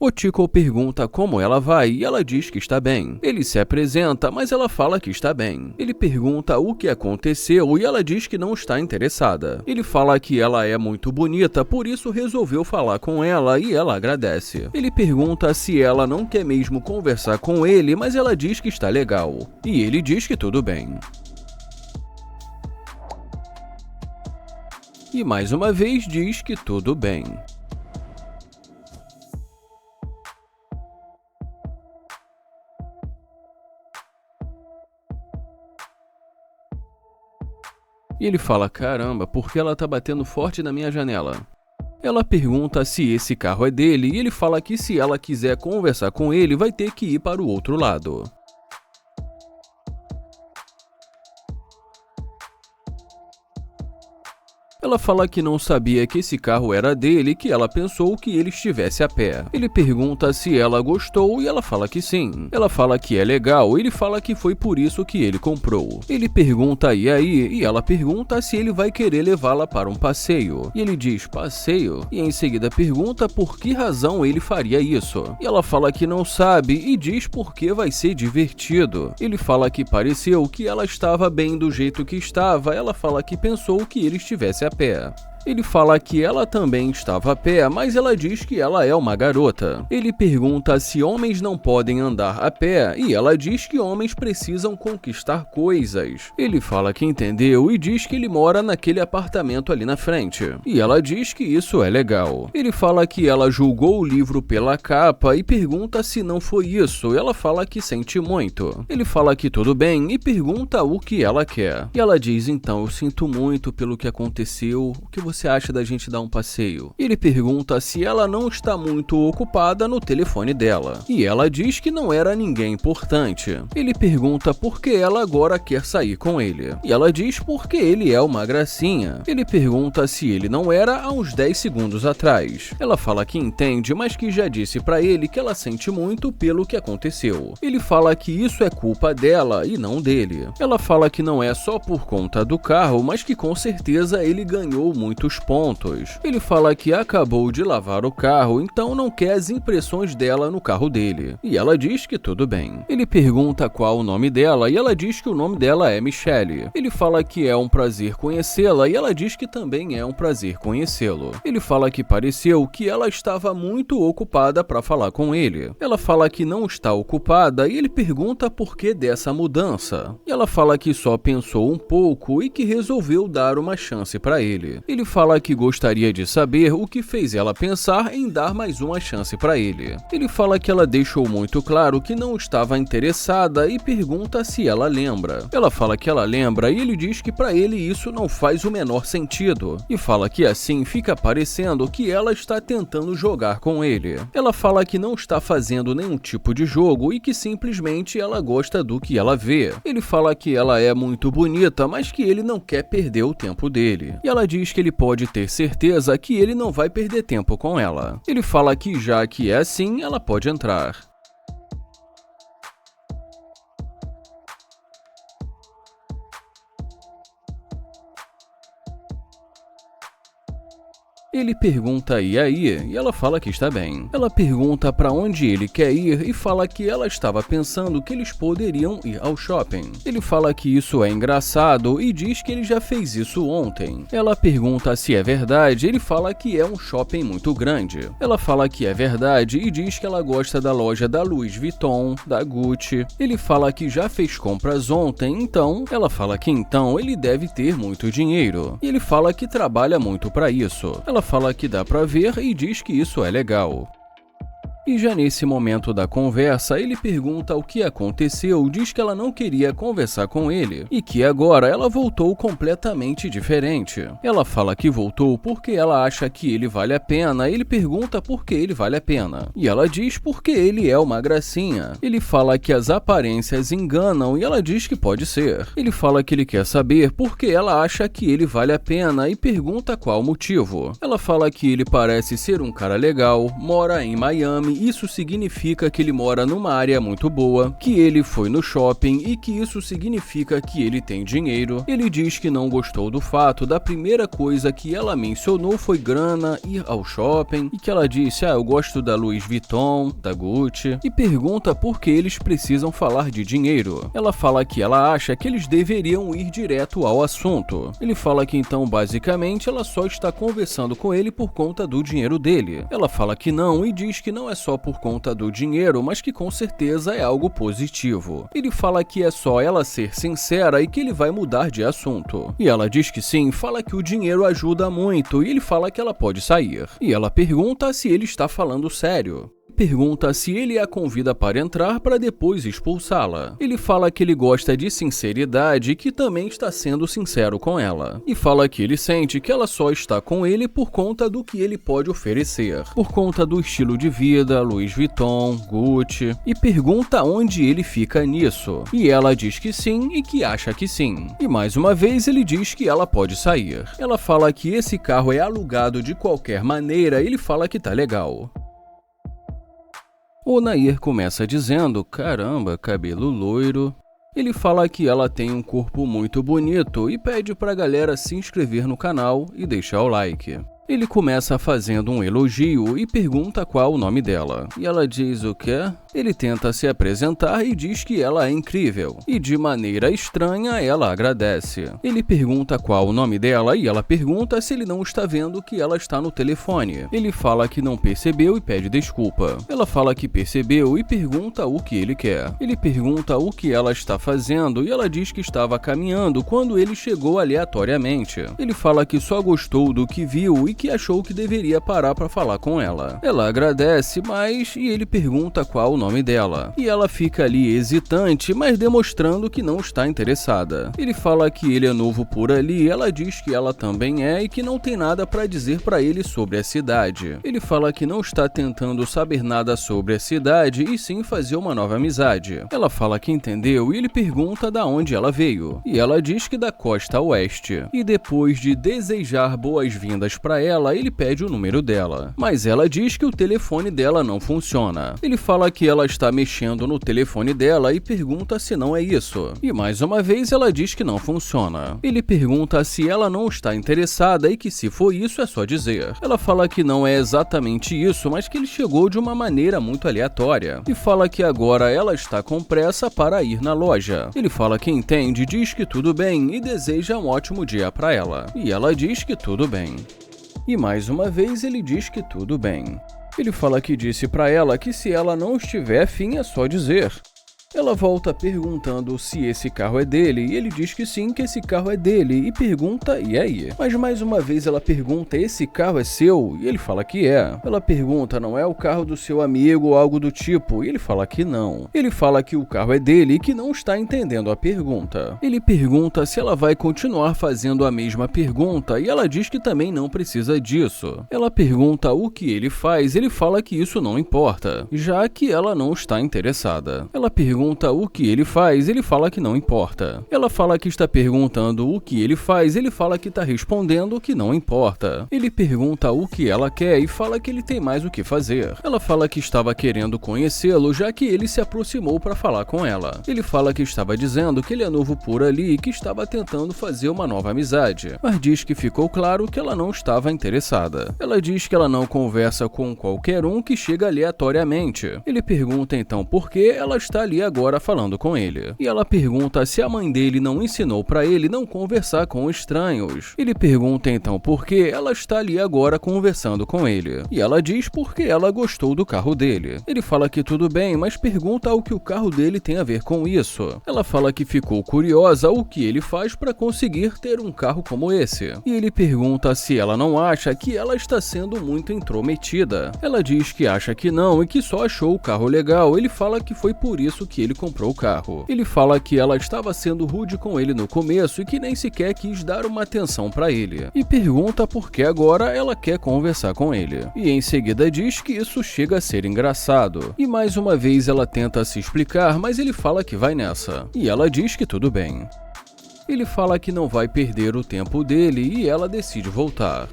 O Tico pergunta como ela vai e ela diz que está bem. Ele se apresenta, mas ela fala que está bem. Ele pergunta o que aconteceu e ela diz que não está interessada. Ele fala que ela é muito bonita, por isso resolveu falar com ela e ela agradece. Ele pergunta se ela não quer mesmo conversar com ele, mas ela diz que está legal. E ele diz que tudo bem. E mais uma vez diz que tudo bem. E ele fala, caramba, por que ela tá batendo forte na minha janela? Ela pergunta se esse carro é dele e ele fala que se ela quiser conversar com ele, vai ter que ir para o outro lado. Ela fala que não sabia que esse carro era dele e que ela pensou que ele estivesse a pé. Ele pergunta se ela gostou e ela fala que sim. Ela fala que é legal e ele fala que foi por isso que ele comprou. Ele pergunta e aí e ela pergunta se ele vai querer levá-la para um passeio. E ele diz passeio e em seguida pergunta por que razão ele faria isso. E ela fala que não sabe e diz porque vai ser divertido. Ele fala que pareceu que ela estava bem do jeito que estava. Ela fala que pensou que ele estivesse a pé. Ele fala que ela também estava a pé, mas ela diz que ela é uma garota. Ele pergunta se homens não podem andar a pé e ela diz que homens precisam conquistar coisas. Ele fala que entendeu e diz que ele mora naquele apartamento ali na frente. E ela diz que isso é legal. Ele fala que ela julgou o livro pela capa e pergunta se não foi isso. Ela fala que sente muito. Ele fala que tudo bem e pergunta o que ela quer. E ela diz, então, eu sinto muito pelo que aconteceu, o que você acha da gente dar um passeio? Ele pergunta se ela não está muito ocupada no telefone dela. E ela diz que não era ninguém importante. Ele pergunta por que ela agora quer sair com ele. E ela diz porque ele é uma gracinha. Ele pergunta se ele não era há uns 10 segundos atrás. Ela fala que entende, mas que já disse pra ele que ela sente muito pelo que aconteceu. Ele fala que isso é culpa dela e não dele. Ela fala que não é só por conta do carro, mas que com certeza ele ganhou muitos pontos. Ele fala que acabou de lavar o carro, então não quer as impressões dela no carro dele. E ela diz que tudo bem. Ele pergunta qual o nome dela e ela diz que o nome dela é Michelle. Ele fala que é um prazer conhecê-la e ela diz que também é um prazer conhecê-lo. Ele fala que pareceu que ela estava muito ocupada para falar com ele. Ela fala que não está ocupada e ele pergunta por que dessa mudança. E ela fala que só pensou um pouco e que resolveu dar uma chance para ele. Ele fala que gostaria de saber o que fez ela pensar em dar mais uma chance para ele. Ele fala que ela deixou muito claro que não estava interessada e pergunta se ela lembra. Ela fala que ela lembra e ele diz que para ele isso não faz o menor sentido. E fala que assim fica parecendo que ela está tentando jogar com ele. Ela fala que não está fazendo nenhum tipo de jogo e que simplesmente ela gosta do que ela vê. Ele fala que ela é muito bonita, mas que ele não quer perder o tempo dele. E ela diz que ele pode ter certeza que ele não vai perder tempo com ela. Ele fala que já que é assim, ela pode entrar. Ele pergunta e aí, e ela fala que está bem. Ela pergunta para onde ele quer ir e fala que ela estava pensando que eles poderiam ir ao shopping. Ele fala que isso é engraçado e diz que ele já fez isso ontem. Ela pergunta se é verdade, ele fala que é um shopping muito grande. Ela fala que é verdade e diz que ela gosta da loja da Louis Vuitton, da Gucci. Ele fala que já fez compras ontem, então ela fala que então ele deve ter muito dinheiro. E ele fala que trabalha muito para isso. Ela fala que dá pra ver e diz que isso é legal. E já nesse momento da conversa, ele pergunta o que aconteceu, diz que ela não queria conversar com ele e que agora ela voltou completamente diferente. Ela fala que voltou porque ela acha que ele vale a pena, ele pergunta por que ele vale a pena. E ela diz porque ele é uma gracinha. Ele fala que as aparências enganam e ela diz que pode ser. Ele fala que ele quer saber porque ela acha que ele vale a pena e pergunta qual motivo. Ela fala que ele parece ser um cara legal, mora em Miami isso significa que ele mora numa área muito boa, que ele foi no shopping e que isso significa que ele tem dinheiro. Ele diz que não gostou do fato da primeira coisa que ela mencionou foi grana, ir ao shopping, e que ela disse, eu gosto da Louis Vuitton, da Gucci, e pergunta por que eles precisam falar de dinheiro. Ela fala que ela acha que eles deveriam ir direto ao assunto. Ele fala que então, basicamente, ela só está conversando com ele por conta do dinheiro dele. Ela fala que não e diz que não é só por conta do dinheiro, mas que com certeza é algo positivo. Ele fala que é só ela ser sincera e que ele vai mudar de assunto. E ela diz que sim, fala que o dinheiro ajuda muito e ele fala que ela pode sair. E ela pergunta se ele está falando sério. Pergunta se ele a convida para entrar para depois expulsá-la. Ele fala que ele gosta de sinceridade e que também está sendo sincero com ela. E fala que ele sente que ela só está com ele por conta do que ele pode oferecer. Por conta do estilo de vida, Louis Vuitton, Gucci. E pergunta onde ele fica nisso. E ela diz que sim e que acha que sim. E mais uma vez ele diz que ela pode sair. Ela fala que esse carro é alugado de qualquer maneira e ele fala que tá legal. O Nair começa dizendo, caramba, cabelo loiro. Ele fala que ela tem um corpo muito bonito e pede pra galera se inscrever no canal e deixar o like. Ele começa fazendo um elogio e pergunta qual o nome dela. E ela diz o quê? Ele tenta se apresentar e diz que ela é incrível. E de maneira estranha, ela agradece. Ele pergunta qual o nome dela e ela pergunta se ele não está vendo que ela está no telefone. Ele fala que não percebeu e pede desculpa. Ela fala que percebeu e pergunta o que ele quer. Ele pergunta o que ela está fazendo e ela diz que estava caminhando quando ele chegou aleatoriamente. Ele fala que só gostou do que viu e que achou que deveria parar para falar com ela. Ela agradece, e ele pergunta qual o nome dela. E ela fica ali hesitante, mas demonstrando que não está interessada. Ele fala que ele é novo por ali, ela diz que ela também é e que não tem nada para dizer para ele sobre a cidade. Ele fala que não está tentando saber nada sobre a cidade e sim fazer uma nova amizade. Ela fala que entendeu e ele pergunta da onde ela veio. E ela diz que da costa oeste. E depois de desejar boas-vindas para ela, ele pede o número dela. Mas ela diz que o telefone dela não funciona. Ele fala que ela está mexendo no telefone dela e pergunta se não é isso. E mais uma vez ela diz que não funciona. Ele pergunta se ela não está interessada e que se for isso é só dizer. Ela fala que não é exatamente isso, mas que ele chegou de uma maneira muito aleatória. E fala que agora ela está com pressa para ir na loja. Ele fala que entende, diz que tudo bem e deseja um ótimo dia para ela. E ela diz que tudo bem. E mais uma vez ele diz que tudo bem. Ele fala que disse pra ela que se ela não estiver afim é só dizer. Ela volta perguntando se esse carro é dele e ele diz que sim, que esse carro é dele e pergunta, e aí? Mas mais uma vez ela pergunta, esse carro é seu? E ele fala que é. Ela pergunta, não é o carro do seu amigo ou algo do tipo? E ele fala que não. Ele fala que o carro é dele e que não está entendendo a pergunta. Ele pergunta se ela vai continuar fazendo a mesma pergunta e ela diz que também não precisa disso. Ela pergunta o que ele faz, ele fala que isso não importa, já que ela não está interessada. Ela pergunta o que ele faz, ele fala que não importa. Ela fala que está perguntando o que ele faz, ele fala que está respondendo que não importa. Ele pergunta o que ela quer e fala que ele tem mais o que fazer. Ela fala que estava querendo conhecê-lo, já que ele se aproximou para falar com ela. Ele fala que estava dizendo que ele é novo por ali e que estava tentando fazer uma nova amizade, mas diz que ficou claro que ela não estava interessada. Ela diz que ela não conversa com qualquer um que chega aleatoriamente. Ele pergunta então por que ela está ali agora falando com ele. E ela pergunta se a mãe dele não ensinou pra ele não conversar com estranhos. Ele pergunta então por que ela está ali agora conversando com ele. E ela diz porque ela gostou do carro dele. Ele fala que tudo bem, mas pergunta o que o carro dele tem a ver com isso. Ela fala que ficou curiosa o que ele faz para conseguir ter um carro como esse. E ele pergunta se ela não acha que ela está sendo muito intrometida. Ela diz que acha que não e que só achou o carro legal. Ele fala que foi por isso que ele comprou o carro. Ele fala que ela estava sendo rude com ele no começo e que nem sequer quis dar uma atenção para ele. E pergunta por que agora ela quer conversar com ele. E em seguida diz que isso chega a ser engraçado. E mais uma vez ela tenta se explicar, mas ele fala que vai nessa. E ela diz que tudo bem. Ele fala que não vai perder o tempo dele e ela decide voltar.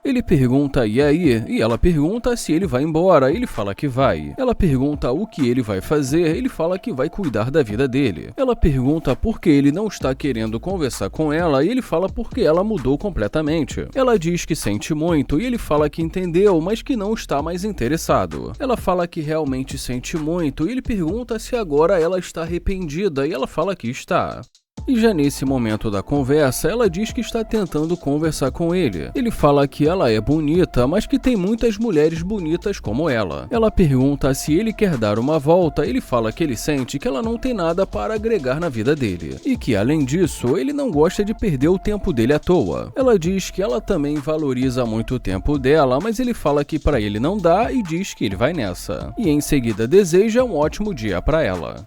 Ele pergunta e aí, e ela pergunta se ele vai embora, ele fala que vai. Ela pergunta o que ele vai fazer, ele fala que vai cuidar da vida dele. Ela pergunta por que ele não está querendo conversar com ela e ele fala porque ela mudou completamente. Ela diz que sente muito e ele fala que entendeu, mas que não está mais interessado. Ela fala que realmente sente muito e ele pergunta se agora ela está arrependida e ela fala que está. E já nesse momento da conversa, ela diz que está tentando conversar com ele. Ele fala que ela é bonita, mas que tem muitas mulheres bonitas como ela. Ela pergunta se ele quer dar uma volta, ele fala que ele sente que ela não tem nada para agregar na vida dele. E que, além disso, ele não gosta de perder o tempo dele à toa. Ela diz que ela também valoriza muito o tempo dela, mas ele fala que para ele não dá e diz que ele vai nessa. E em seguida deseja um ótimo dia para ela.